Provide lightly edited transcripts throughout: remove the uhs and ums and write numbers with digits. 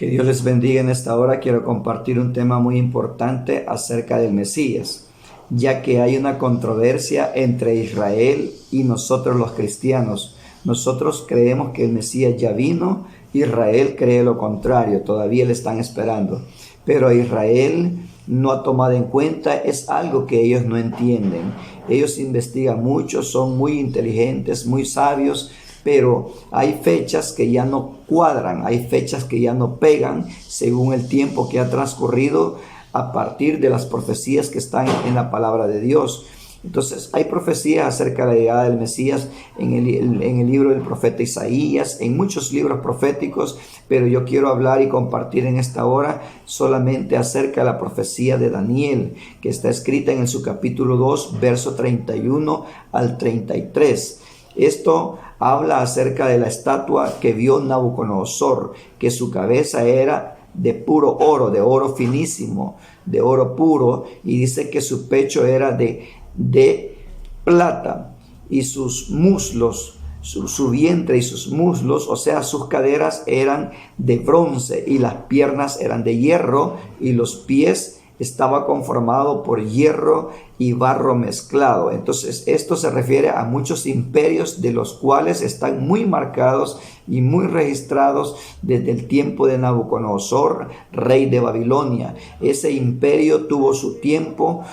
Que Dios les bendiga en esta hora. Quiero compartir un tema muy importante acerca del Mesías, ya que hay una controversia entre Israel y nosotros los cristianos. Nosotros creemos que el Mesías ya vino, Israel cree lo contrario, todavía le están esperando. Pero Israel no ha tomado en cuenta, es algo que ellos no entienden. Ellos investigan mucho, son muy inteligentes, muy sabios, pero hay fechas que ya no cuadran, hay fechas que ya no pegan según el tiempo que ha transcurrido a partir de las profecías que están en la palabra de Dios. Entonces hay profecías acerca de la llegada del Mesías en el libro del profeta Isaías, en muchos libros proféticos, pero yo quiero hablar y compartir en esta hora solamente acerca de la profecía de Daniel, que está escrita en su capítulo 2, verso 31 al 33. Esto habla acerca de la estatua que vio Nabucodonosor, que su cabeza era de puro oro, de oro finísimo, de oro puro, y dice que su pecho era de plata, y sus muslos, su vientre y sus muslos, o sea, sus caderas eran de bronce, y las piernas eran de hierro, y los pies estaba conformado por hierro y barro mezclado. Entonces esto se refiere a muchos imperios de los cuales están muy marcados y muy registrados desde el tiempo de Nabucodonosor, rey de Babilonia. Ese imperio tuvo su tiempo,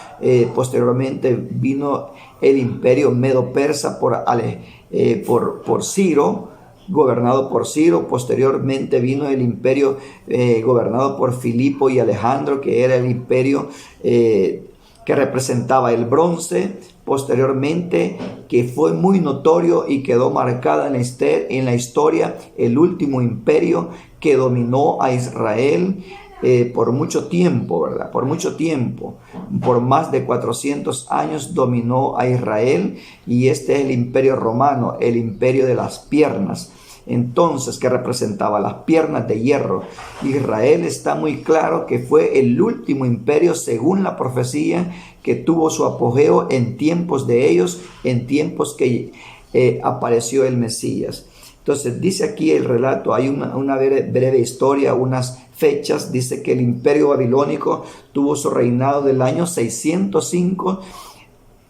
posteriormente vino el imperio medo-persa por Ciro, gobernado por Ciro. Posteriormente vino el imperio gobernado por Filipo y Alejandro, que era el imperio que representaba el bronce. Posteriormente, que fue muy notorio y quedó marcada en la historia, el último imperio que dominó a Israel por mucho tiempo, ¿verdad? Por mucho tiempo, por más de 400 años dominó a Israel, y este es el imperio romano, el imperio de las piernas. Entonces, que representaba las piernas de hierro. Israel está muy claro que fue el último imperio, según la profecía, que tuvo su apogeo en tiempos de ellos, en tiempos que apareció el Mesías. Entonces, dice aquí el relato, hay una breve historia, unas fechas. Dice que el imperio babilónico tuvo su reinado del año 605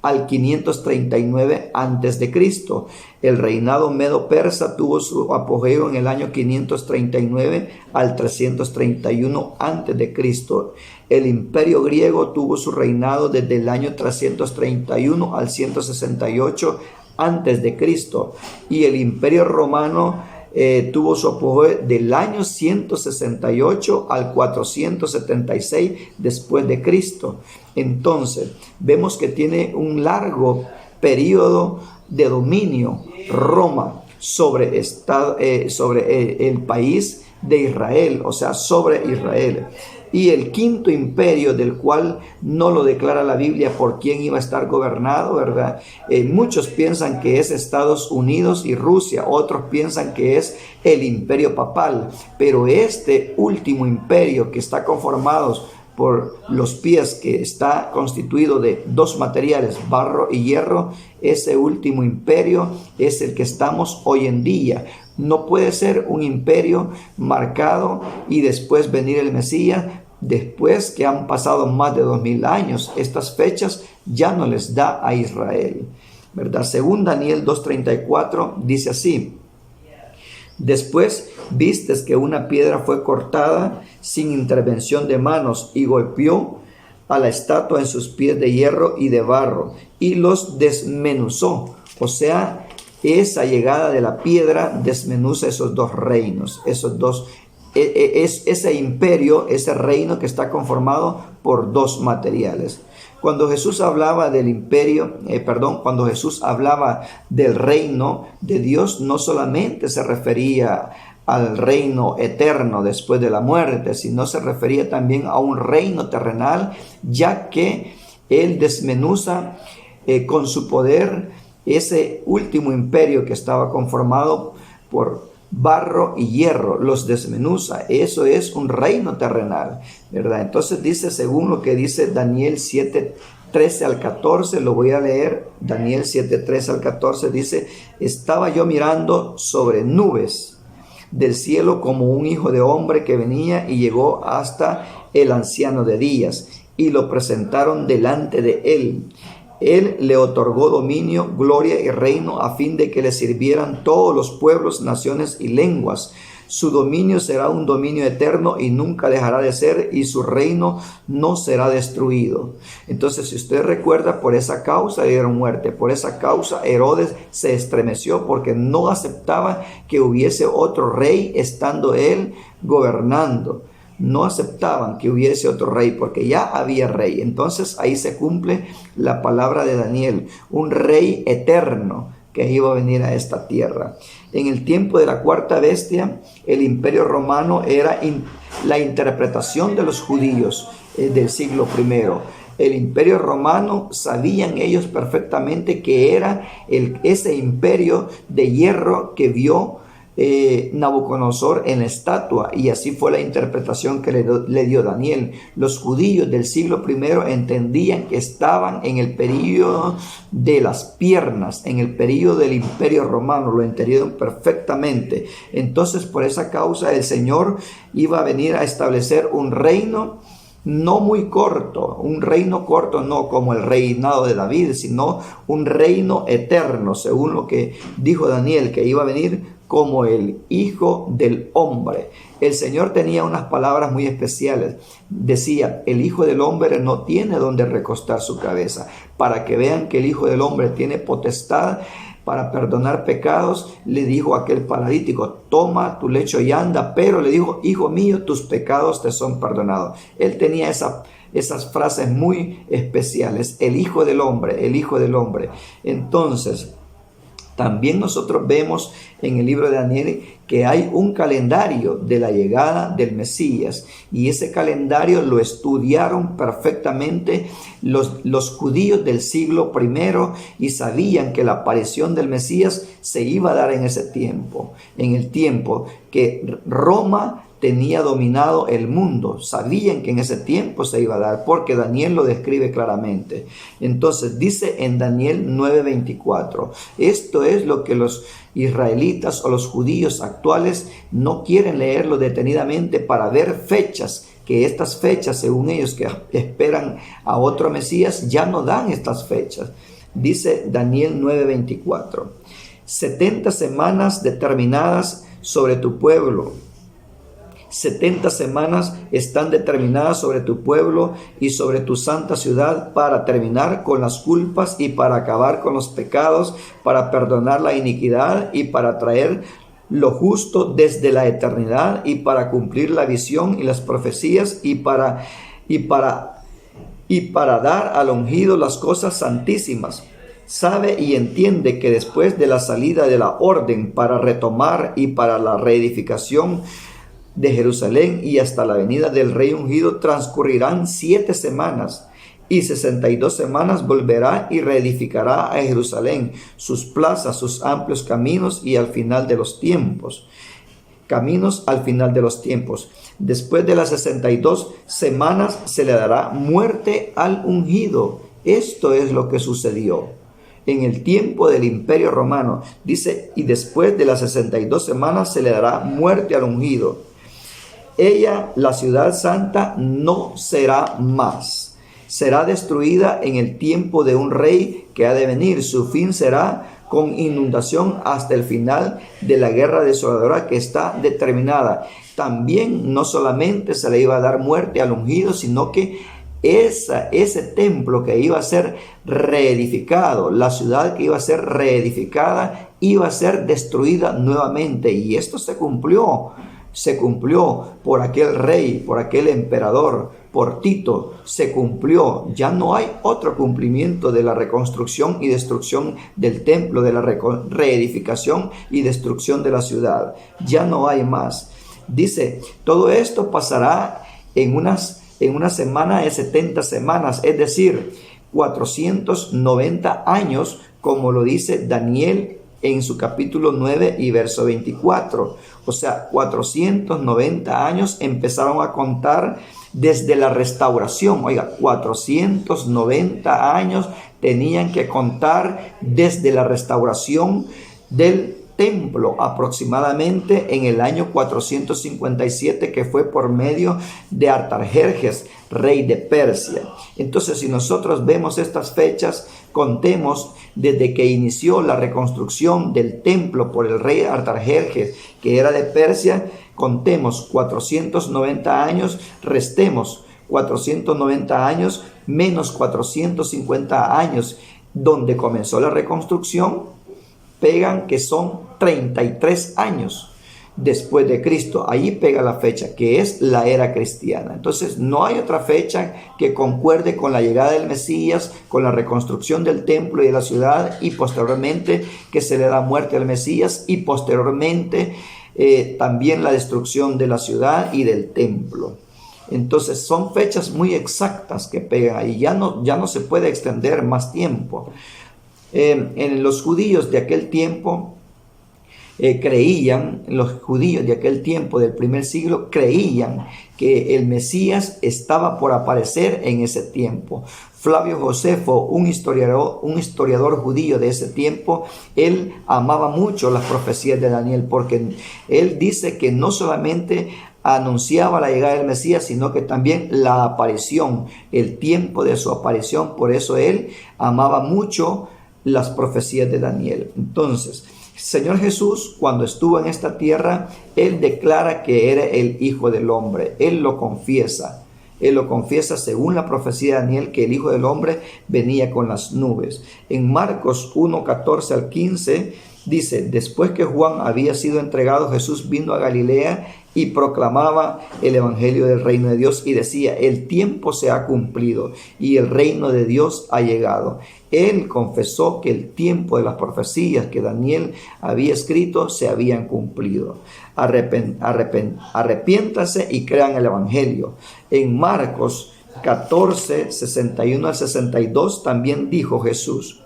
al 539 antes de Cristo. El reinado medo-persa tuvo su apogeo en el año 539 al 331 antes de Cristo. El imperio griego tuvo su reinado desde el año 331 al 168 antes de Cristo, y el imperio romano tuvo su apogeo del año 168 al 476 después de Cristo. Entonces, vemos que tiene un largo periodo de dominio Roma sobre el país de Israel, o sea, sobre Israel. Y el quinto imperio, del cual no lo declara la Biblia por quién iba a estar gobernado, ¿verdad? Muchos piensan que es Estados Unidos y Rusia, otros piensan que es el imperio papal, pero este último imperio, que está conformado por los pies, que está constituido de dos materiales, barro y hierro, ese último imperio es el que estamos hoy en día. No puede ser un imperio marcado y después venir el Mesías, después que han pasado más de 2000 años. Estas fechas ya no les da a Israel, ¿verdad? Según Daniel 2:34 dice así: después vistes que una piedra fue cortada sin intervención de manos y golpeó a la estatua en sus pies de hierro y de barro y los desmenuzó. O sea, esa llegada de la piedra desmenuza esos dos reinos, ese imperio, ese reino que está conformado por dos materiales. Cuando Jesús hablaba del cuando Jesús hablaba del reino de Dios, no solamente se refería al reino eterno después de la muerte, sino se refería también a un reino terrenal, ya que Él desmenuza con su poder ese último imperio que estaba conformado por barro y hierro, los desmenuza. Eso es un reino terrenal, ¿verdad? Entonces dice, según lo que dice Daniel 7:13 al 14, lo voy a leer. Daniel 7:13 al 14 dice: estaba yo mirando sobre nubes, del cielo como un hijo de hombre que venía y llegó hasta el anciano de días y lo presentaron delante de él. Él le otorgó dominio, gloria y reino a fin de que le sirvieran todos los pueblos, naciones y lenguas. Su dominio será un dominio eterno y nunca dejará de ser, y su reino no será destruido. Entonces, si usted recuerda, por esa causa le dieron muerte. Por esa causa Herodes se estremeció porque no aceptaba que hubiese otro rey estando él gobernando. No aceptaban que hubiese otro rey porque ya había rey. Entonces ahí se cumple la palabra de Daniel, un rey eterno que iba a venir a esta tierra. En el tiempo de la cuarta bestia, el imperio romano era la interpretación de los judíos del siglo I. El imperio romano, sabían ellos perfectamente que era ese imperio de hierro que vio Nabucodonosor en la estatua, y así fue la interpretación que le dio Daniel. Los judíos del siglo I entendían que estaban en el período de las piernas, en el período del imperio romano, lo entendieron perfectamente. Entonces, por esa causa el Señor iba a venir a establecer un reino no muy corto, un reino corto no como el reinado de David, sino un reino eterno, según lo que dijo Daniel, que iba a venir como el Hijo del Hombre. El Señor tenía unas palabras muy especiales. Decía, el Hijo del Hombre no tiene donde recostar su cabeza. Para que vean que el Hijo del Hombre tiene potestad para perdonar pecados, le dijo a aquel paralítico, toma tu lecho y anda. Pero le dijo, hijo mío, tus pecados te son perdonados. Él tenía esas frases muy especiales. El Hijo del Hombre, el Hijo del Hombre. Entonces, también nosotros vemos en el libro de Daniel que hay un calendario de la llegada del Mesías, y ese calendario lo estudiaron perfectamente los judíos del siglo I y sabían que la aparición del Mesías se iba a dar en ese tiempo, en el tiempo que Roma tenía dominado el mundo. Sabían que en ese tiempo se iba a dar porque Daniel lo describe claramente. Entonces dice en Daniel 9:24, esto es lo que los israelitas o los judíos actuales no quieren leerlo detenidamente para ver fechas, que estas fechas, según ellos que esperan a otro Mesías, ya no dan estas fechas. Dice Daniel 9:24, 70 semanas determinadas sobre tu pueblo. 70 semanas están determinadas sobre tu pueblo y sobre tu santa ciudad para terminar con las culpas y para acabar con los pecados, para perdonar la iniquidad y para traer lo justo desde la eternidad y para cumplir la visión y las profecías y para dar al ungido las cosas santísimas. Sabe y entiende que después de la salida de la orden para retomar y para la reedificación de Jerusalén y hasta la venida del Rey ungido transcurrirán 7 semanas, y 62 semanas volverá y reedificará a Jerusalén, sus plazas, sus amplios caminos y al final de los tiempos. Caminos al final de los tiempos. Después de las 62 semanas se le dará muerte al ungido. Esto es lo que sucedió en el tiempo del Imperio Romano. Dice, y después de las 62 semanas se le dará muerte al ungido. Ella, la ciudad santa, no será más. Será destruida en el tiempo de un rey que ha de venir. Su fin será con inundación hasta el final de la guerra desoladora que está determinada. También no solamente se le iba a dar muerte al ungido, sino que ese templo que iba a ser reedificado, la ciudad que iba a ser reedificada, iba a ser destruida nuevamente. Y esto se cumplió por aquel rey, por aquel emperador, por Tito, se cumplió. Ya no hay otro cumplimiento de la reconstrucción y destrucción del templo, de la reedificación y destrucción de la ciudad. Ya no hay más. Dice, todo esto pasará en una semana de 70 semanas, es decir, 490 años, como lo dice Daniel en su capítulo 9 y verso 24. O sea, 490 años empezaron a contar desde la restauración. Oiga, 490 años tenían que contar desde la restauración del templo aproximadamente en el año 457, que fue por medio de Artajerjes, rey de Persia. Entonces, si nosotros vemos estas fechas, contemos desde que inició la reconstrucción del templo por el rey Artajerjes, que era de Persia, contemos 490 años, restemos 490 años menos 450 años donde comenzó la reconstrucción, pegan que son 33 años después de Cristo. Ahí pega la fecha, que es la era cristiana. Entonces no hay otra fecha que concuerde con la llegada del Mesías, con la reconstrucción del templo y de la ciudad, y posteriormente que se le da muerte al Mesías, y posteriormente también la destrucción de la ciudad y del templo. Entonces son fechas muy exactas que pegan ahí, ya no se puede extender más tiempo. En los judíos de aquel tiempo los judíos de aquel tiempo del primer siglo creían que el Mesías estaba por aparecer en ese tiempo. Flavio Josefo, un historiador judío de ese tiempo, él amaba mucho las profecías de Daniel, porque él dice que no solamente anunciaba la llegada del Mesías, sino que también la aparición, el tiempo de su aparición. Por eso él amaba mucho las profecías de Daniel. Entonces, Señor Jesús, cuando estuvo en esta tierra, él declara que era el Hijo del Hombre. Él lo confiesa según la profecía de Daniel, que el Hijo del Hombre venía con las nubes. En Marcos 1, 14 al 15 dice: después que Juan había sido entregado, Jesús vino a Galilea y proclamaba el evangelio del reino de Dios y decía: el tiempo se ha cumplido y el reino de Dios ha llegado. Él confesó que el tiempo de las profecías que Daniel había escrito se habían cumplido. Arrepiéntase y crean el evangelio. En Marcos 14, 61 al 62 también dijo Jesús,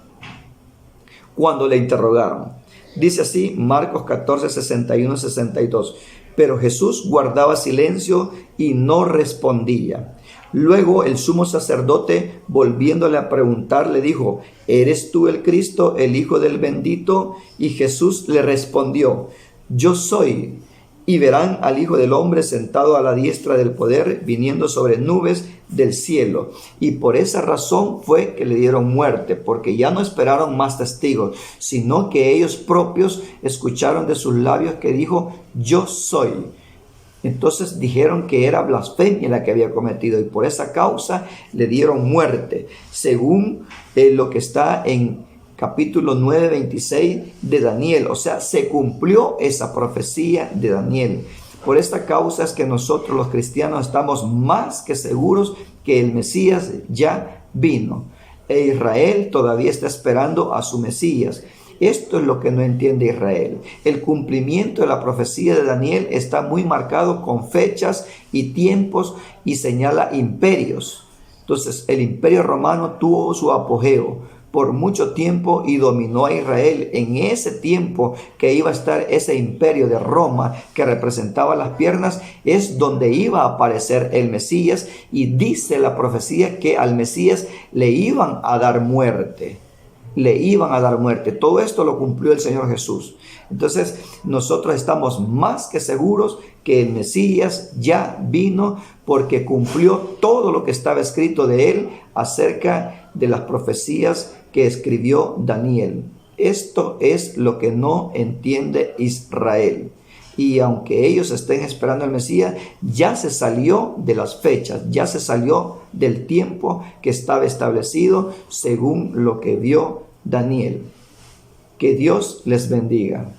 cuando le interrogaron. Dice así, Marcos 14, 61 al 62. Pero Jesús guardaba silencio y no respondía. Luego el sumo sacerdote, volviéndole a preguntar, le dijo: ¿eres tú el Cristo, el Hijo del Bendito? Y Jesús le respondió: yo soy. Y verán al Hijo del Hombre sentado a la diestra del poder, viniendo sobre nubes del cielo. Y por esa razón fue que le dieron muerte, porque ya no esperaron más testigos, sino que ellos propios escucharon de sus labios que dijo: yo soy. Entonces dijeron que era blasfemia la que había cometido, y por esa causa le dieron muerte, según lo que está en capítulo 9, 26 de Daniel. O sea, se cumplió esa profecía de Daniel. Por esta causa es que nosotros los cristianos estamos más que seguros que el Mesías ya vino, e Israel todavía está esperando a su Mesías. Esto es lo que no entiende Israel. El cumplimiento de la profecía de Daniel está muy marcado con fechas y tiempos, y señala imperios. Entonces, el imperio romano tuvo su apogeo por mucho tiempo y dominó a Israel. En ese tiempo que iba a estar ese imperio de Roma, que representaba las piernas, es donde iba a aparecer el Mesías, y dice la profecía que al Mesías le iban a dar muerte. Todo esto lo cumplió el Señor Jesús. Entonces nosotros estamos más que seguros que el Mesías ya vino, porque cumplió todo lo que estaba escrito de él acerca de las profecías que escribió Daniel. Esto es lo que no entiende Israel. Y aunque ellos estén esperando al Mesías, ya se salió de las fechas, ya se salió del tiempo que estaba establecido según lo que vio Daniel. Que Dios les bendiga.